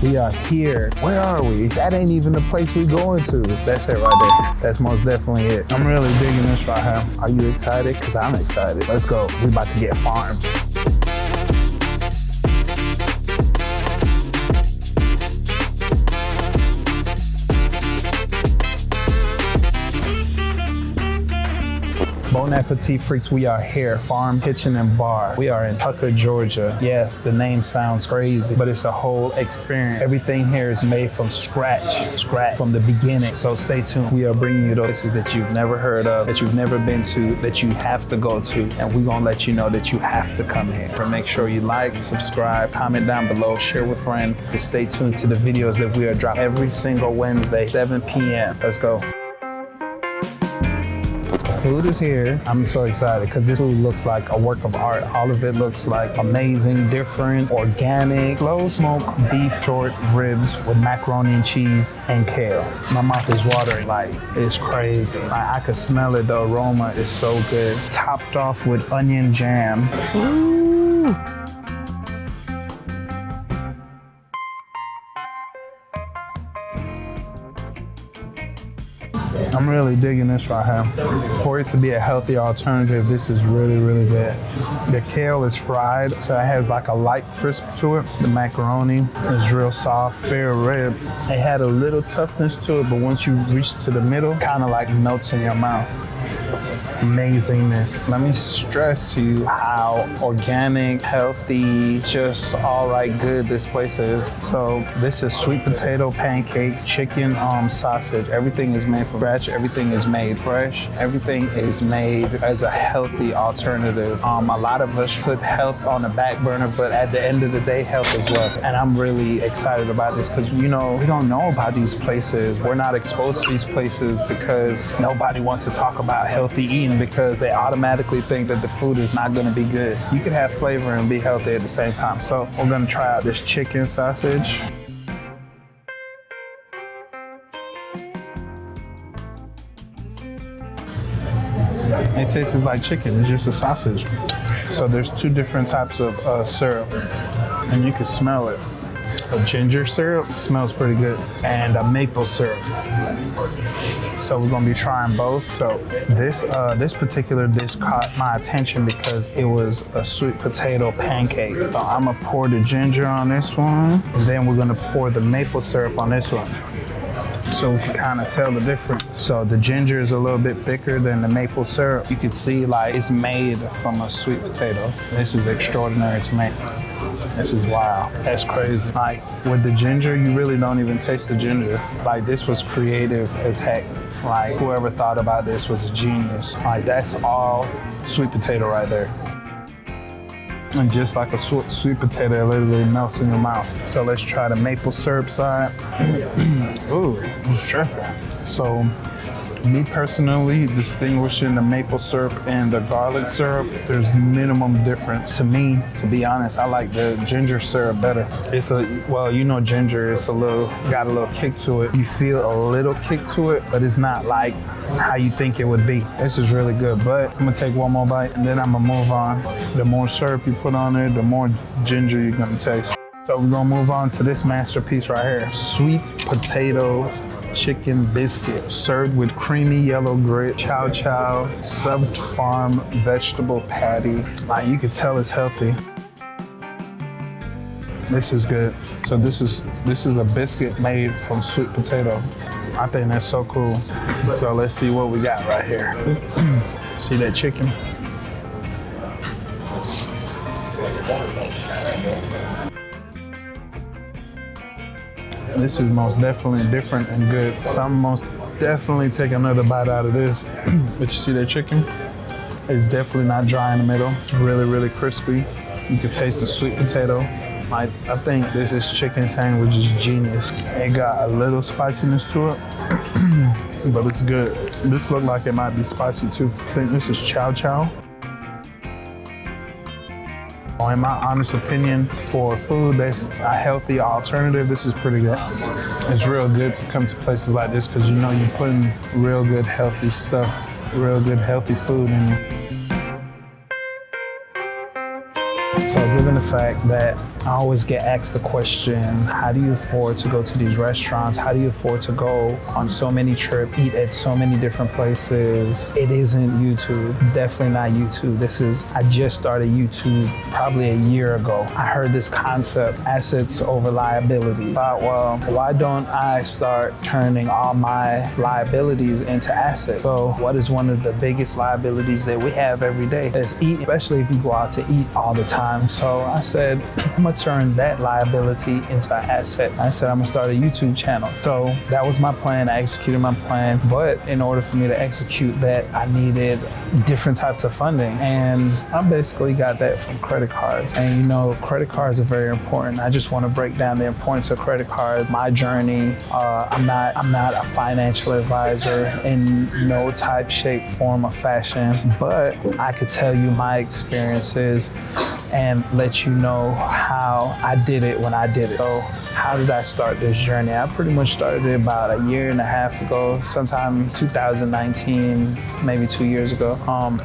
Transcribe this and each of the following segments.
We are here. Where are we? That ain't even the place we going to. That's it right there. That's most definitely it. I'm really digging this right here. Are you excited? Because I'm excited. Let's go. We about to get farmed. Bon appetit, freaks. We are here, Farm Kitchen and Bar. We are in Tucker, Georgia. Yes, the name sounds crazy, but it's a whole experience. Everything here is made from scratch from the beginning. So stay tuned. We are bringing you those places that you've never heard of, that you've never been to, that you have to go to, and we're gonna let you know that you have to come here. So make sure you like, subscribe, comment down below, share with friends, and stay tuned to the videos that we are dropping every single Wednesday, 7 p.m. Let's go. Food is here. I'm so excited because this food looks like a work of art. All of it looks like amazing, different, organic, slow smoked beef short ribs with macaroni and cheese and kale. My mouth is watering, like it's crazy. I could smell it. The aroma is so good. Topped off with onion jam. Ooh. I'm really digging this right here. For it to be a healthy alternative, this is really, really good. The kale is fried, so it has like a light crisp to it. The macaroni is real soft, fair rib. It had a little toughness to it, but once you reach to the middle, kind of like melts in your mouth. Amazingness. Let me stress to you how organic, healthy, just all right good this place is. So this is sweet potato pancakes, chicken sausage. Everything is made from scratch. Everything is made fresh. Everything is made as a healthy alternative. A lot of us put health on the back burner, but at the end of the day, health is wealth. And I'm really excited about this because, you know, we don't know about these places. We're not exposed to these places because nobody wants to talk about healthy eating, because they automatically think that the food is not going to be good. You can have flavor and be healthy at the same time. So we're going to try out this chicken sausage. It tastes like chicken, it's just a sausage. So there's two different types of syrup, and you can smell it. A ginger syrup smells pretty good, and a maple syrup. So we're gonna be trying both. So this particular dish caught my attention because it was a sweet potato pancake. So I'm gonna pour the ginger on this one, and then we're gonna pour the maple syrup on this one, so we can kind of tell the difference. So the ginger is a little bit thicker than the maple syrup. You can see like it's made from a sweet potato. This is extraordinary to me. This is wild. That's crazy. Like with the ginger, you really don't even taste the ginger. Like this was creative as heck. Like whoever thought about this was a genius. Like that's all sweet potato right there. And just like a sweet potato, it literally melts in your mouth. So let's try the maple syrup side. Ooh, sure. So me personally, distinguishing the maple syrup and the garlic syrup, there's minimum difference. To me, to be honest, I like the ginger syrup better. It's well, you know, ginger is got a little kick to it. You feel a little kick to it, but it's not like how you think it would be. This is really good, but I'm gonna take one more bite and then I'm gonna move on. The more syrup you put on there, the more ginger you're gonna taste. So we're gonna move on to this masterpiece right here. Sweet potato chicken biscuit served with creamy yellow grit, chow chow, subbed farm vegetable patty. Like you could tell it's healthy. This is good. So this is a biscuit made from sweet potato. I think that's so cool. So let's see what we got right here. See that chicken? This is most definitely different and good. So I'm most definitely take another bite out of this. But you see that chicken? It's definitely not dry in the middle. It's really, really crispy. You can taste the sweet potato. Like, I think this chicken sandwich is genius. It got a little spiciness to it, but it's good. This looked like it might be spicy too. I think this is chow chow. In my honest opinion, for food that's a healthy alternative, this is pretty good. It's real good to come to places like this because you know you're putting real good healthy stuff, real good healthy food in you. So given the fact that I always get asked the question, how do you afford to go to these restaurants? How do you afford to go on so many trips, eat at so many different places? It isn't YouTube, definitely not YouTube. I just started YouTube probably a year ago. I heard this concept, assets over liability. Thought, well, why don't I start turning all my liabilities into assets? So what is one of the biggest liabilities that we have every day? It's eating, especially if you go out to eat all the time. So I said, I'm gonna turn that liability into an asset. I said, I'm gonna start a YouTube channel. So that was my plan. I executed my plan. But in order for me to execute that, I needed different types of funding. And I basically got that from credit cards. And you know, credit cards are very important. I just want to break down the importance of credit cards, my journey. I'm not a financial advisor in no type, shape, form, or fashion, but I could tell you my experiences and let you know how I did it when I did it. So how did I start this journey? I pretty much started it about a year and a half ago, sometime 2019, maybe 2 years ago.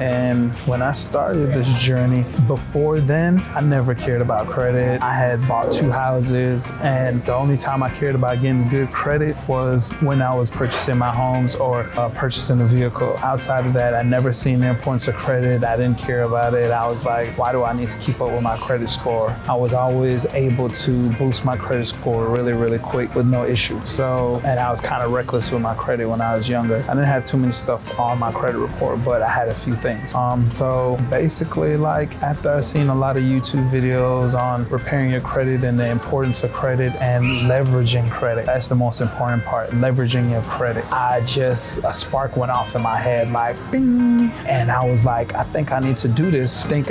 And when I started this journey, before then, I never cared about credit. I had bought 2 houses, and the only time I cared about getting good credit was when I was purchasing my homes or purchasing a vehicle. Outside of that, I never seen the importance of credit. I didn't care about it. I was like, why do I need to keep up with my credit score? I was always able to boost my credit score really, really quick with no issue. So, and I was kind of reckless with my credit when I was younger. I didn't have too many stuff on my credit report, but I had a few things. So basically, like after I've seen a lot of YouTube videos on repairing your credit and the importance of credit and leveraging credit, that's the most important part, leveraging your credit. A spark went off in my head, like bing, and I was like, I think I need to do this. I think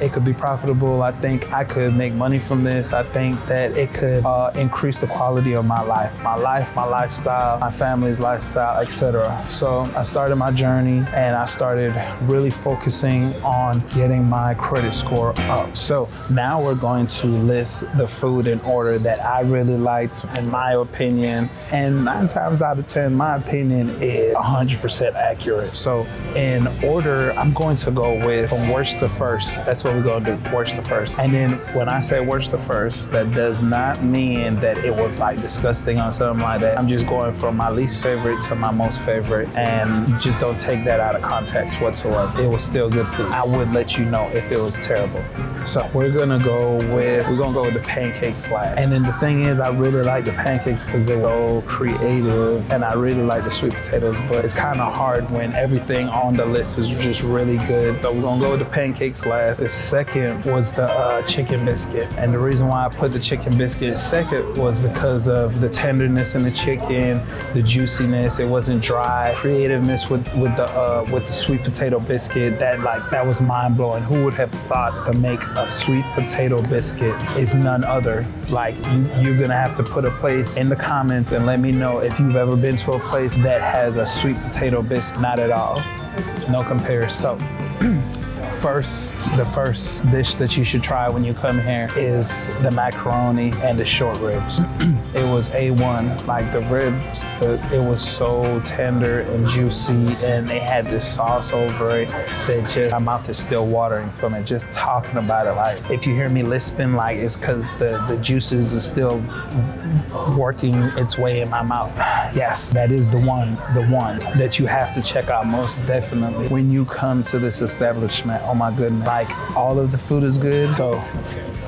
it could be profitable. I think I could make money from this. I think that it could increase the quality of my life, my lifestyle, my family's lifestyle, etc. So I started my journey and I started really focusing on getting my credit score up. So now we're going to list the food in order that I really liked, in my opinion, and 9 times out of 10, my opinion is 100% accurate. So in order, I'm going to go with from worst to first. That's what we're going to do, worst to first. And then when I say worst to first, that does not mean that it was like disgusting or something like that. I'm just going from my least favorite to my most favorite, and just don't take that out of context whatsoever. It was still good food. I would let you know if it was terrible. So we're gonna go with the pancake slab. And then the thing is, I really like the pancakes because they were so creative, and I really like the sweet potatoes, but it's kind of hard when everything on the list is just really good. So we're gonna go with the pancakes last. The second was the chicken biscuit. And the reason why I put the chicken biscuit second was because of the tenderness in the chicken, the juiciness, it wasn't dry, creativeness with the sweet potato biscuit. That was mind blowing. Who would have thought to make a sweet potato biscuit is none other. Like you're gonna have to put a place in the comments and let me know if you've ever been to a place that has a sweet potato biscuit. Not at all, no comparison. So the first dish that you should try when you come here is the macaroni and the short ribs. It was A1, like the ribs, it was so tender and juicy, and they had this sauce over it that just, my mouth is still watering from it, just talking about it. Like if you hear me lisping, like it's because the juices are still working its way in my mouth. Yes, that is the one that you have to check out most definitely when you come to this establishment. Oh my goodness, like all of the food is good. So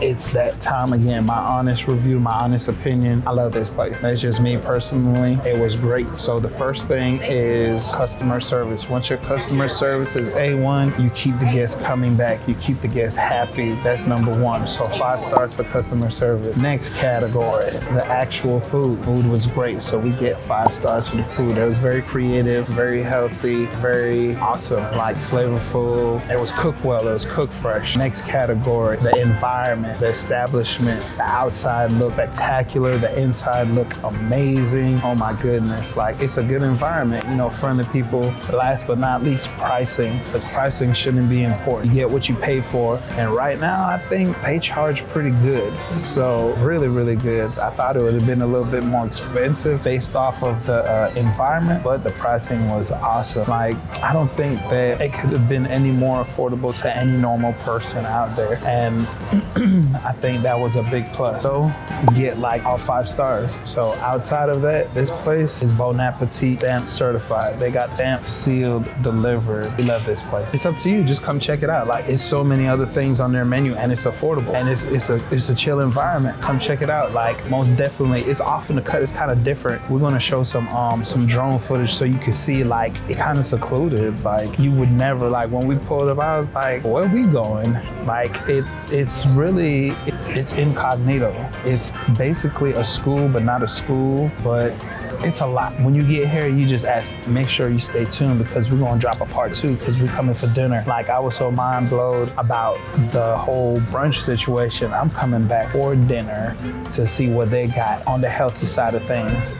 it's that time again, my honest review, my honest opinion. I love this place. That's just me personally. It was great. So the first thing is customer service. Once your customer service is A1, you keep the guests coming back. You keep the guests happy. That's number 1. So 5 stars for customer service. Next category, the actual food. Food was great. So we get 5 stars for the food. It was very creative, very healthy, very awesome, like flavorful. It was cooked well. It was cooked fresh. Next category, the environment, the establishment. The outside looked spectacular. The inside looked amazing. Oh my goodness. Like it's a good environment, you know, friendly people. Last but not least, pricing, because pricing shouldn't be important. You get what you pay for. And right now, I think they charge pretty good. So really, really good. I thought it would have been a little bit more expensive based off of the environment, but the pricing was awesome. Like, I don't think that it could have been any more affordable accessible to any normal person out there. And I think that was a big plus. So get like all 5 stars. So outside of that, this place is Bon Appetit stamp certified. They got stamp sealed, delivered. We love this place. It's up to you. Just come check it out. Like, it's so many other things on their menu, and it's affordable, and it's a chill environment. Come check it out. Like, most definitely, it's off in the cut. It's kind of different. We're gonna show some drone footage so you can see, like, it kind of secluded. Like, you would never, like, when we pulled up, I was like, where are we going? Like, it's really, it's incognito. It's basically a school, but not a school, but it's a lot. When you get here, you just ask, make sure you stay tuned, because we're gonna drop a part 2, because we're coming for dinner. Like, I was so mind blown about the whole brunch situation. I'm coming back for dinner to see what they got on the healthy side of things.